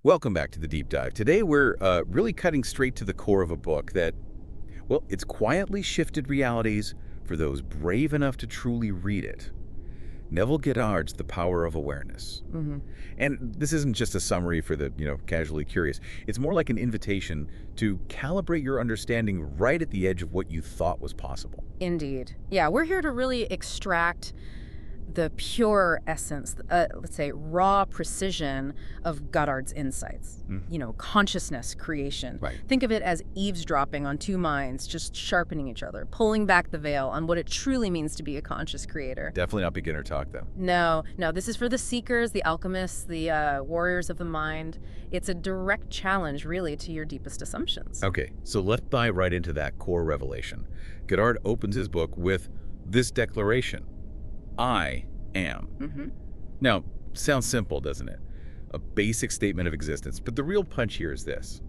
Welcome back to the deep dive. Today we're really cutting straight to the core of a book that, well, it's quietly shifted realities for those brave enough to truly read it. Neville Goddard's The Power of Awareness. Hmm. And this isn't just a summary for the, casually curious. It's more like an invitation to calibrate your understanding right at the edge of what you thought was possible. Indeed. Yeah, we're here to really extract the pure essence, let's say raw precision of Goddard's insights. Mm. Consciousness creation. Right. Think of it as eavesdropping on two minds, just sharpening each other, pulling back the veil on what it truly means to be a conscious creator. Definitely not beginner talk, though. No, this is for the seekers, the alchemists, the warriors of the mind. It's a direct challenge, really, to your deepest assumptions. Okay, so let's dive right into that core revelation. Goddard opens his book with this declaration: I am. Mm-hmm. Now, sounds simple, doesn't it? A basic statement of existence, but the real punch here is this.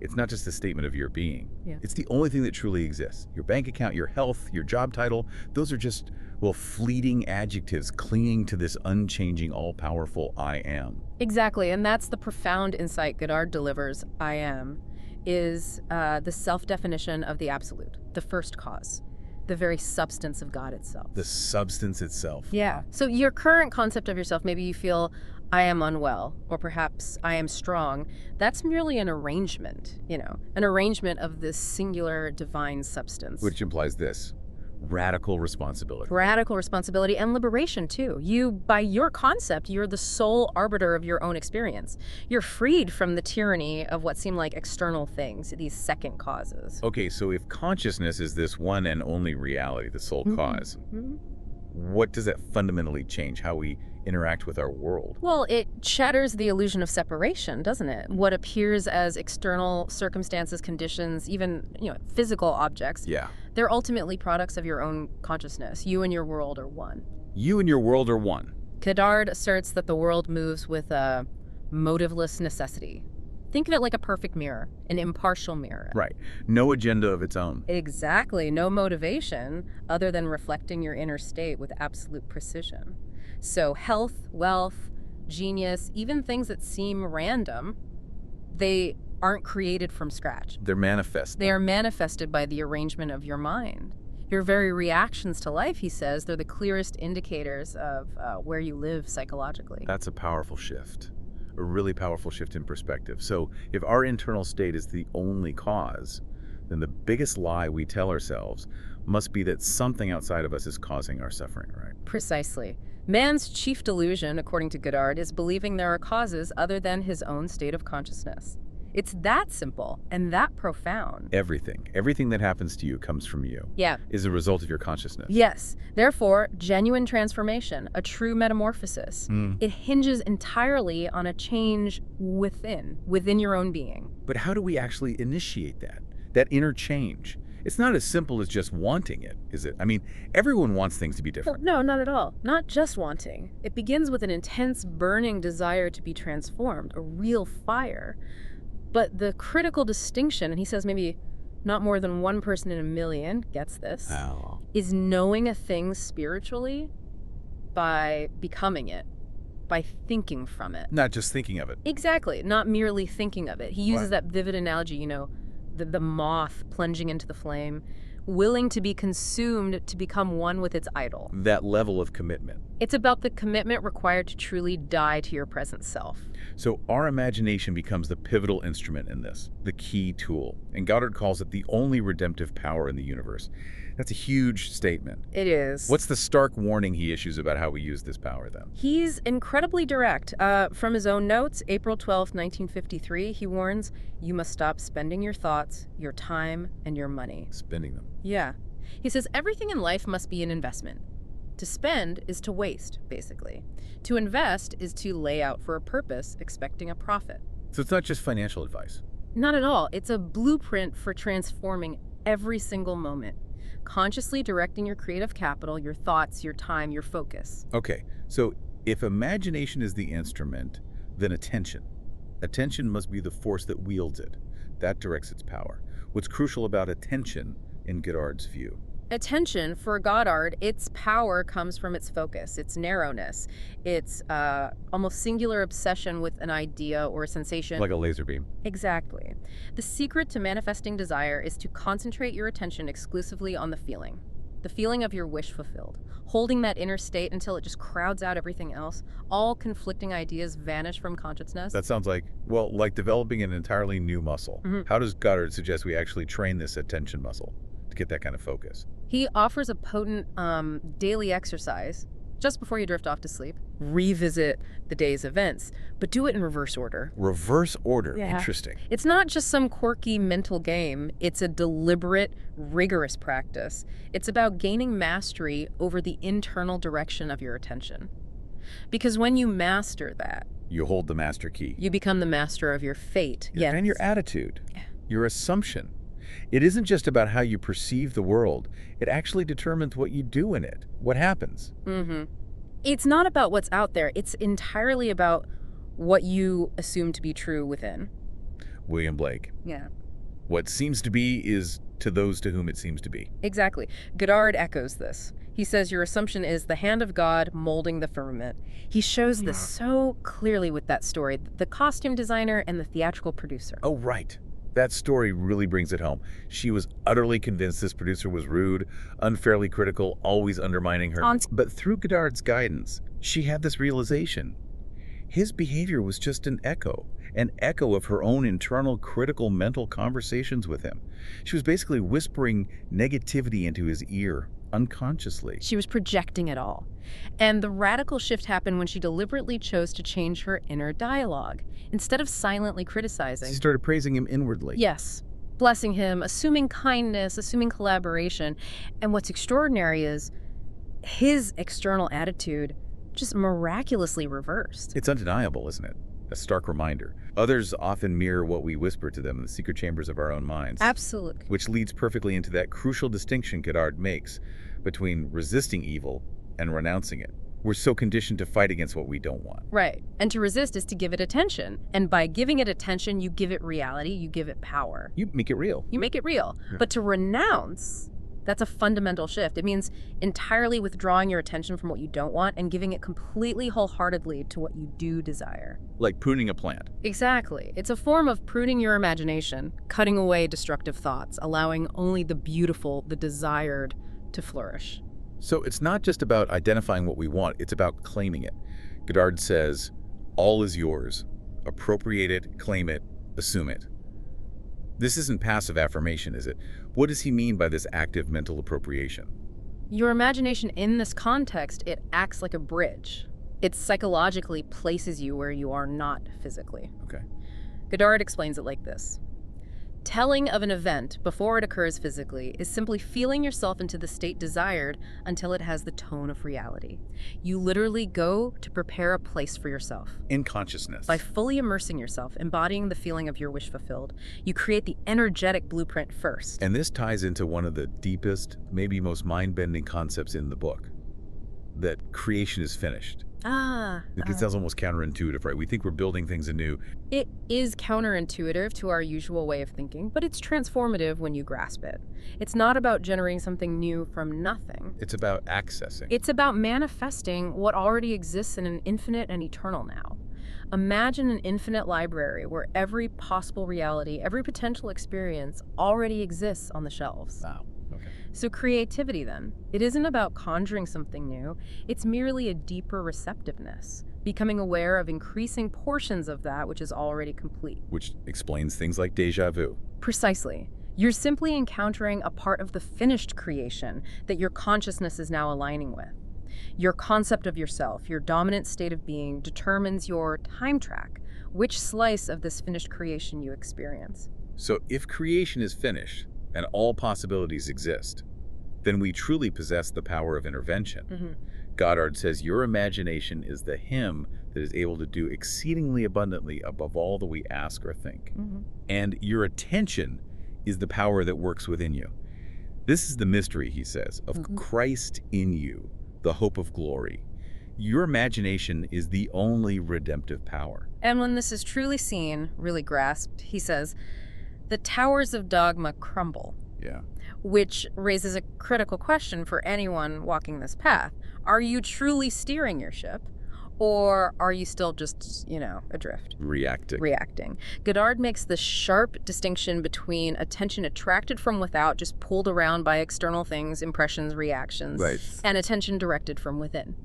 It's not just a statement of your being. Yeah. It's the only thing that truly exists. Your bank account, your health, your job title, those are just, well, fleeting adjectives clinging to this unchanging, all-powerful I am. Exactly, and that's the profound insight Goddard delivers. I am is the self-definition of the absolute, the first cause, the very substance of God itself. The substance itself. Yeah. So your current concept of yourself, maybe you feel I am unwell, or perhaps I am strong. That's merely an arrangement, an arrangement of this singular divine substance. Which implies this: radical responsibility. Radical responsibility and liberation, too. By your concept, you're the sole arbiter of your own experience. You're freed from the tyranny of what seem like external things, these second causes. Okay, so if consciousness is this one and only reality, the sole cause, what does that fundamentally change how we interact with our world? Well, it shatters the illusion of separation, doesn't it? What appears as external circumstances, conditions, even, physical objects, Yeah. they're ultimately products of your own consciousness. You and your world are one. You and your world are one. Goddard asserts that the world moves with a motiveless necessity. Think of it like a perfect mirror, an impartial mirror. Right. No agenda of its own. Exactly. No motivation other than reflecting your inner state with absolute precision. So health, wealth, genius, even things that seem random, they aren't created from scratch. They're manifest. They are manifested by the arrangement of your mind. Your very reactions to life, he says, they're the clearest indicators of where you live psychologically. That's a powerful shift. A really powerful shift in perspective. So if our internal state is the only cause, then the biggest lie we tell ourselves must be that something outside of us is causing our suffering, right? Precisely. Man's chief delusion, according to Goddard, is believing there are causes other than his own state of consciousness. It's that simple and that profound. Everything that happens to you comes from you. Yeah. Is a result of your consciousness. Yes. Therefore, genuine transformation, a true metamorphosis, it hinges entirely on a change within your own being. But how do we actually initiate that inner change? It's not as simple as just wanting it, is it? I mean, everyone wants things to be different. No, not at all. Not just wanting. It begins with an intense, burning desire to be transformed, a real fire. But the critical distinction, and he says maybe not more than 1 person in a million gets this, Oh. is knowing a thing spiritually by becoming it, by thinking from it. Not just thinking of it. Exactly, not merely thinking of it. He uses What? that vivid analogy, the moth plunging into the flame, willing to be consumed to become one with its idol. That level of commitment. It's about the commitment required to truly die to your present self. So our imagination becomes the pivotal instrument in this, the key tool. And Goddard calls it the only redemptive power in the universe. That's a huge statement. It is. What's the stark warning he issues about how we use this power, then? He's incredibly direct. From his own notes, April 12, 1953, he warns, you must stop spending your thoughts, your time, and your money. Spending them. Yeah. He says everything in life must be an investment. To spend is to waste, basically. To invest is to lay out for a purpose, expecting a profit. So it's not just financial advice. Not at all. It's a blueprint for transforming every single moment. Consciously directing your creative capital, your thoughts, your time, your focus. Okay, so if imagination is the instrument, then attention. Attention must be the force that wields it. That directs its power. What's crucial about attention, in Goddard's view, Attention, for Goddard, its power comes from its focus, its narrowness, its almost singular obsession with an idea or a sensation. Like a laser beam. Exactly. The secret to manifesting desire is to concentrate your attention exclusively on the feeling of your wish fulfilled, holding that inner state until it just crowds out everything else. All conflicting ideas vanish from consciousness. That sounds like, well, like developing an entirely new muscle. How does Goddard suggest we actually train this attention muscle to get that kind of focus? He offers a potent daily exercise just before you drift off to sleep. Revisit the day's events, but do it in reverse order. Reverse order. Yeah. Interesting. It's not just some quirky mental game. It's a deliberate, rigorous practice. It's about gaining mastery over the internal direction of your attention. Because when you master that, You hold the master key. you become the master of your fate. Yeah, and your attitude, your assumption. It isn't just about how you perceive the world. It actually determines what you do in it, what happens. It's not about what's out there. It's entirely about what you assume to be true within. William Blake. Yeah. What seems to be is to those to whom it seems to be. Exactly. Goddard echoes this. He says your assumption is the hand of God molding the firmament. He shows this so clearly with that story, the costume designer and the theatrical producer. Oh, right. That story really brings it home. She was utterly convinced this producer was rude, unfairly critical, always undermining her. But through Goddard's guidance, she had this realization. His behavior was just an echo of her own internal critical mental conversations with him. She was basically whispering negativity into his ear, unconsciously. She was projecting it all. And the radical shift happened when she deliberately chose to change her inner dialogue. Instead of silently criticizing, She started praising him inwardly. yes, blessing him, assuming kindness, assuming collaboration. And what's extraordinary is his external attitude just miraculously reversed. It's undeniable, isn't it? A stark reminder. Others often mirror what we whisper to them in the secret chambers of our own minds. Absolutely. Which leads perfectly into that crucial distinction Goddard makes between resisting evil and renouncing it. We're so conditioned to fight against what we don't want. Right. And to resist is to give it attention. And by giving it attention, you give it reality, you give it power. You make it real. You make it real. But to renounce, that's a fundamental shift. It means entirely withdrawing your attention from what you don't want and giving it completely wholeheartedly to what you do desire. Like pruning a plant. Exactly. It's a form of pruning your imagination, cutting away destructive thoughts, allowing only the beautiful, the desired, to flourish. So it's not just about identifying what we want, it's about claiming it. Goddard says, all is yours. Appropriate it, claim it, assume it. This isn't passive affirmation, is it? What does he mean by this active mental appropriation? Your imagination in this context, it acts like a bridge. It psychologically places you where you are not physically. Okay. Goddard explains it like this. Telling of an event before it occurs physically is simply feeling yourself into the state desired until it has the tone of reality. You literally go to prepare a place for yourself. In consciousness. By fully immersing yourself, embodying the feeling of your wish fulfilled, you create the energetic blueprint first. And this ties into one of the deepest, maybe most mind-bending concepts in the book, that creation is finished. It sounds almost counterintuitive, right? We think we're building things anew. It is counterintuitive to our usual way of thinking, but it's transformative when you grasp it. It's not about generating something new from nothing. It's about accessing. It's about manifesting what already exists in an infinite and eternal now. Imagine an infinite library where every possible reality, every potential experience already exists on the shelves. Wow. Okay. So creativity, then, it isn't about conjuring something new. It's merely a deeper receptiveness, becoming aware of increasing portions of that which is already complete. Which explains things like déjà vu. Precisely. You're simply encountering a part of the finished creation that your consciousness is now aligning with. Your concept of yourself, your dominant state of being, determines your time track, which slice of this finished creation you experience. So if creation is finished, and all possibilities exist, then we truly possess the power of intervention. Goddard says your imagination is the hymn that is able to do exceedingly abundantly above all that we ask or think. And your attention is the power that works within you. This is the mystery, he says, of Christ in you, the hope of glory. Your imagination is the only redemptive power. And when this is truly seen, really grasped, he says, the towers of dogma crumble. Yeah. Which raises a critical question for anyone walking this path. Are you truly steering your ship? Or are you still just, adrift? Reacting. Goddard makes the sharp distinction between attention attracted from without, just pulled around by external things, impressions, reactions, Right. and attention directed from within.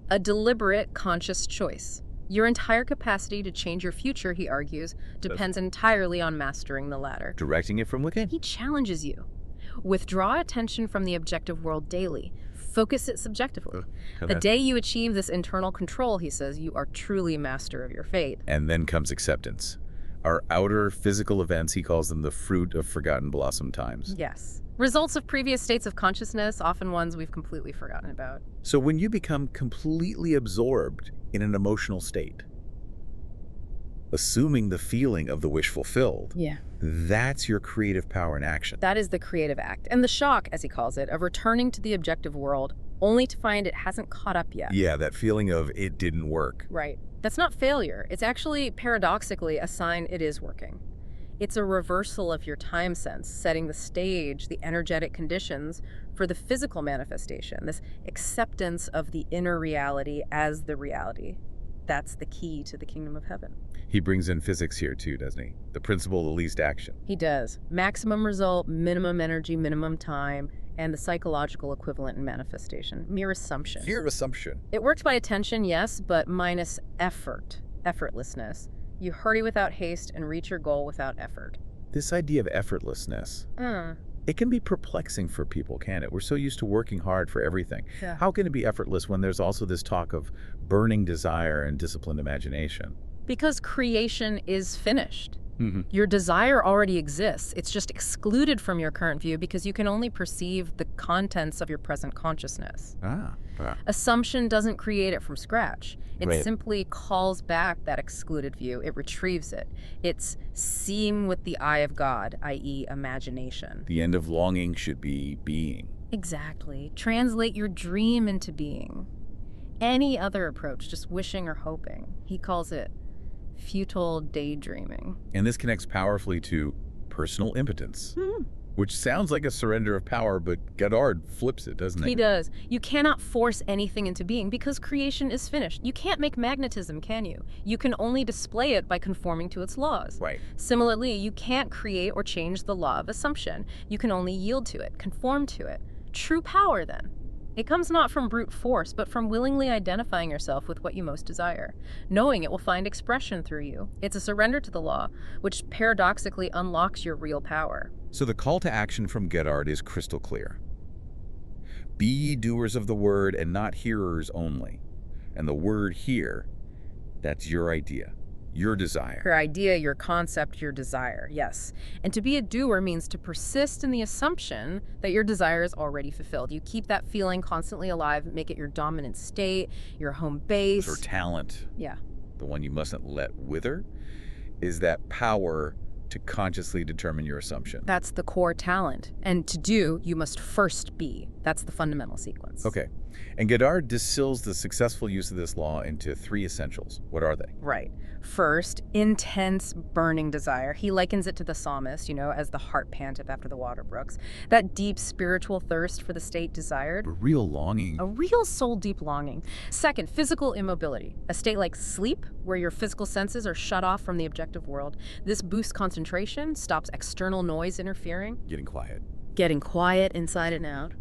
A deliberate, conscious choice. Your entire capacity to change your future, he argues, depends entirely on mastering the latter. Directing it from within. He challenges you. Withdraw attention from the objective world daily. Focus it subjectively. The day you achieve this internal control, he says, you are truly master of your fate. And then comes acceptance. Our outer physical events, he calls them the fruit of forgotten blossom times. Yes. Results of previous states of consciousness, often ones we've completely forgotten about. So when you become completely absorbed in an emotional state, assuming the feeling of the wish fulfilled, that's your creative power in action. That is the creative act. And the shock, as he calls it, of returning to the objective world only to find it hasn't caught up yet. Yeah, that feeling of it didn't work. Right. That's not failure. It's actually, paradoxically, a sign it is working. It's a reversal of your time sense, setting the stage, the energetic conditions for the physical manifestation, this acceptance of the inner reality as the reality. That's the key to the kingdom of heaven. He brings in physics here too, doesn't he? The principle of least action. He does. Maximum result, minimum energy, minimum time, and the psychological equivalent in manifestation. Mere assumption. Mere assumption. It works by attention, yes, but minus effort, effortlessness. You hurry without haste and reach your goal without effort. This idea of effortlessness, it can be perplexing for people, can't it? We're so used to working hard for everything. Yeah. How can it be effortless when there's also this talk of burning desire and disciplined imagination? Because creation is finished. Your desire already exists. It's just excluded from your current view because you can only perceive the contents of your present consciousness. Assumption doesn't create it from scratch. It simply calls back that excluded view. It retrieves it. It's seeing with the eye of God, i.e. imagination. The end of longing should be being. Exactly. Translate your dream into being. Any other approach, just wishing or hoping, he calls it futile daydreaming. And this connects powerfully to personal impotence, which sounds like a surrender of power, but Goddard flips it, doesn't he? He does. You cannot force anything into being because creation is finished. You can't make magnetism, can you? You can only display it by conforming to its laws. Right. Similarly, you can't create or change the law of assumption. You can only yield to it, conform to it. True power, then. It comes not from brute force, but from willingly identifying yourself with what you most desire, knowing it will find expression through you. It's a surrender to the law, which paradoxically unlocks your real power. So the call to action from Goddard is crystal clear. Be ye doers of the word and not hearers only. And the word here, that's your idea, your desire. Your idea, your concept, your desire, yes. And to be a doer means to persist in the assumption that your desire is already fulfilled. You keep that feeling constantly alive, make it your dominant state, your home base. Or talent. Yeah. The one you mustn't let wither is that power to consciously determine your assumption. That's the core talent. And to do, you must first be. That's the fundamental sequence. Okay. And Goddard distills the successful use of this law into 3 essentials. What are they? Right. First, intense burning desire. He likens it to the psalmist, as the heart panteth after the water brooks. That deep spiritual thirst for the state desired. A real longing. A real soul-deep longing. Second, physical immobility. A state like sleep, where your physical senses are shut off from the objective world. This boosts concentration, stops external noise interfering. Getting quiet. Getting quiet inside and out.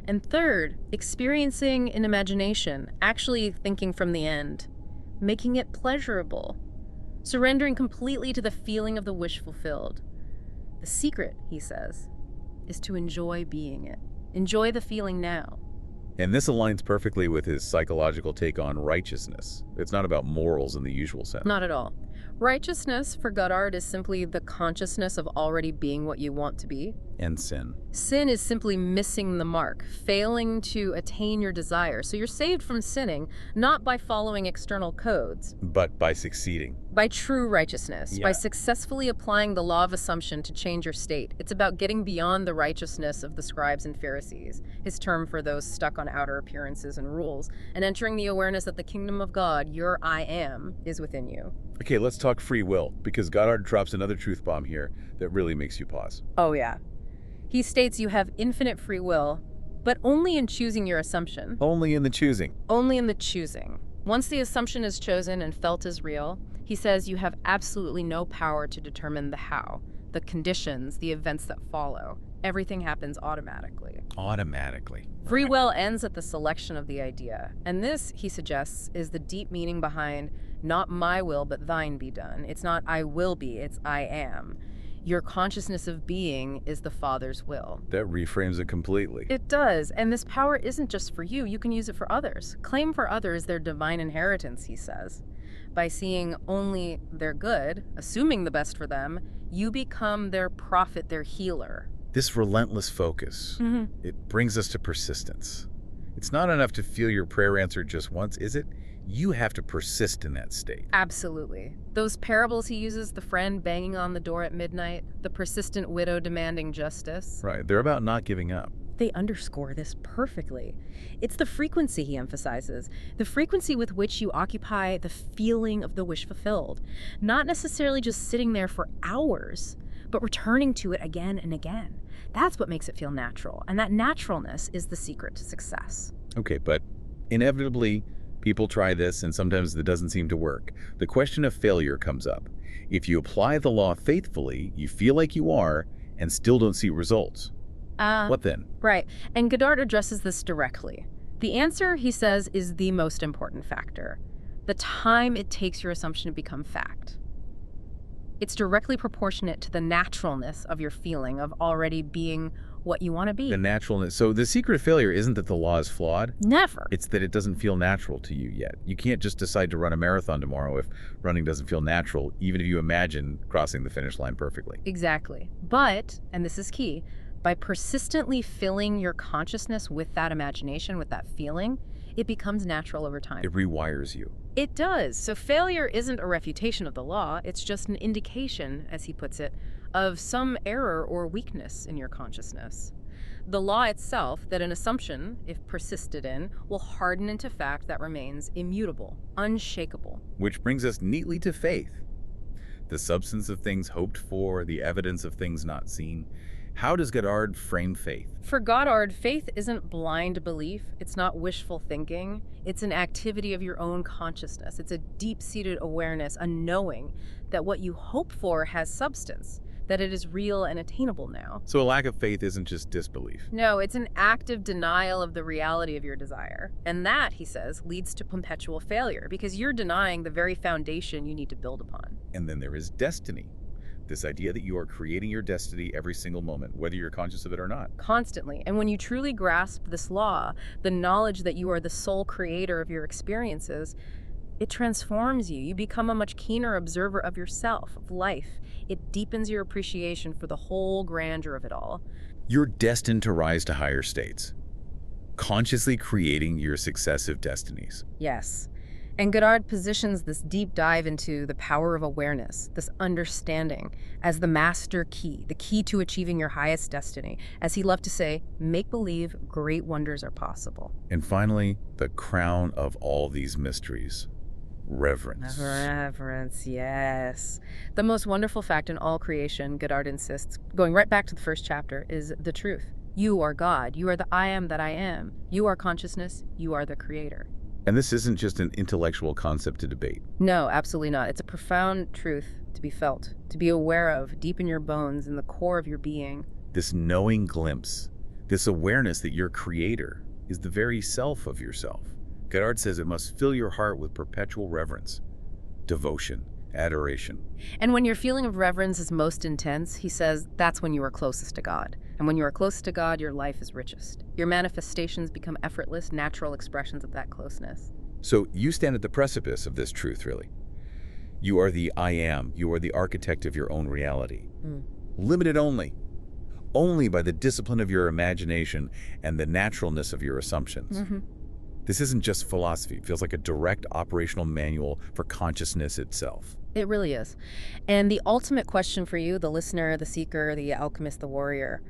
And third, experiencing in imagination, actually thinking from the end, making it pleasurable, surrendering completely to the feeling of the wish fulfilled. The secret, he says, is to enjoy being it. Enjoy the feeling now. And this aligns perfectly with his psychological take on righteousness. It's not about morals in the usual sense. Not at all. Righteousness, for Goddard, is simply the consciousness of already being what you want to be. And sin. Sin is simply missing the mark, failing to attain your desire. So you're saved from sinning, not by following external codes, but by succeeding. By true righteousness, by Yeah. successfully applying the law of assumption to change your state. It's about getting beyond the righteousness of the scribes and Pharisees, his term for those stuck on outer appearances and rules, and entering the awareness that the kingdom of God, your I am, is within you. Okay, let's talk free will, because Goddard drops another truth bomb here that really makes you pause. Oh, yeah. He states you have infinite free will, but only in choosing your assumption. Only in the choosing. Only in the choosing. Once the assumption is chosen and felt as real, he says you have absolutely no power to determine the how, the conditions, the events that follow. Everything happens automatically. Automatically. Free will ends at the selection of the idea. And this, he suggests, is the deep meaning behind not my will, but thine be done. It's not I will be, it's I am. Your consciousness of being is the Father's will. That reframes it completely. It does, and this power isn't just for you. You can use it for others. Claim for others their divine inheritance, he says. By seeing only their good, assuming the best for them, you become their prophet, their healer. This relentless focus, it brings us to persistence. It's not enough to feel your prayer answered just once, is it? You have to persist in that state. Absolutely. Those parables he uses, the friend banging on the door at midnight, the persistent widow demanding justice. Right, they're about not giving up. They underscore this perfectly. It's the frequency he emphasizes, the frequency with which you occupy the feeling of the wish fulfilled. Not necessarily just sitting there for hours, but returning to it again and again. That's what makes it feel natural, and that naturalness is the secret to success. Okay, but inevitably, people try this and sometimes it doesn't seem to work. The question of failure comes up. If you apply the law faithfully, you feel like you are, and still don't see results. What then? Right, and Goddard addresses this directly. The answer, he says, is the most important factor. The time it takes your assumption to become fact. It's directly proportionate to the naturalness of your feeling of already being what you want to be. The naturalness. So the secret of failure isn't that the law is flawed. Never. It's that it doesn't feel natural to you yet. You can't just decide to run a marathon tomorrow if running doesn't feel natural, even if you imagine crossing the finish line perfectly. Exactly. But, and this is key, by persistently filling your consciousness with that imagination, with that feeling, it becomes natural over time. It rewires you. It does. So failure isn't a refutation of the law. It's just an indication, as he puts it, of some error or weakness in your consciousness. The law itself, that an assumption, if persisted in, will harden into fact that remains immutable, unshakable. Which brings us neatly to faith. The substance of things hoped for, the evidence of things not seen. How does Goddard frame faith? For Goddard, faith isn't blind belief. It's not wishful thinking. It's an activity of your own consciousness. It's a deep-seated awareness, a knowing that what you hope for has substance, that it is real and attainable now. So a lack of faith isn't just disbelief. No, it's an active denial of the reality of your desire. And that, he says, leads to perpetual failure because you're denying the very foundation you need to build upon. And then there is destiny. This idea that you are creating your destiny every single moment, whether you're conscious of it or not. Constantly. And when you truly grasp this law, the knowledge that you are the sole creator of your experiences, it transforms you. You become a much keener observer of yourself, of life. It deepens your appreciation for the whole grandeur of it all. You're destined to rise to higher states, consciously creating your successive destinies. Yes. And Goddard positions this deep dive into the power of awareness, this understanding, as the master key, the key to achieving your highest destiny. As he loved to say, make believe great wonders are possible. And finally, the crown of all these mysteries, reverence. Reverence, yes. The most wonderful fact in all creation, Goddard insists, going right back to the first chapter, is the truth. You are God. You are the I am that I am. You are consciousness. You are the creator. And this isn't just an intellectual concept to debate. No, absolutely not. It's a profound truth to be felt, to be aware of, deep in your bones, in the core of your being. This knowing glimpse, this awareness that your creator is the very self of yourself. Goddard says it must fill your heart with perpetual reverence, devotion, adoration. And when your feeling of reverence is most intense, he says that's when you are closest to God. And when you are close to God, your life is richest. Your manifestations become effortless, natural expressions of that closeness. So you stand at the precipice of this truth, really. You are the I am. You are the architect of your own reality. Limited only by the discipline of your imagination and the naturalness of your assumptions. This isn't just philosophy. It feels like a direct operational manual for consciousness itself. It really is. And the ultimate question for you, the listener, the seeker, the alchemist, the warrior,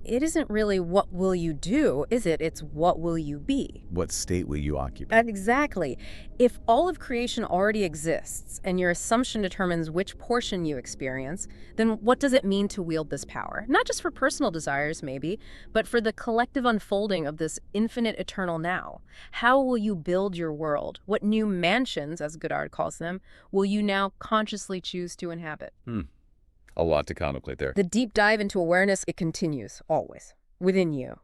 it isn't really what will you do, is it? It's what will you be? What state will you occupy? Exactly. If all of creation already exists and your assumption determines which portion you experience, then what does it mean to wield this power? Not just for personal desires, maybe, but for the collective unfolding of this infinite eternal now. How will you build your world? What new mansions, as Goddard calls them, will you now consciously choose to inhabit? A lot to contemplate there. The deep dive into awareness, it continues, always, within you.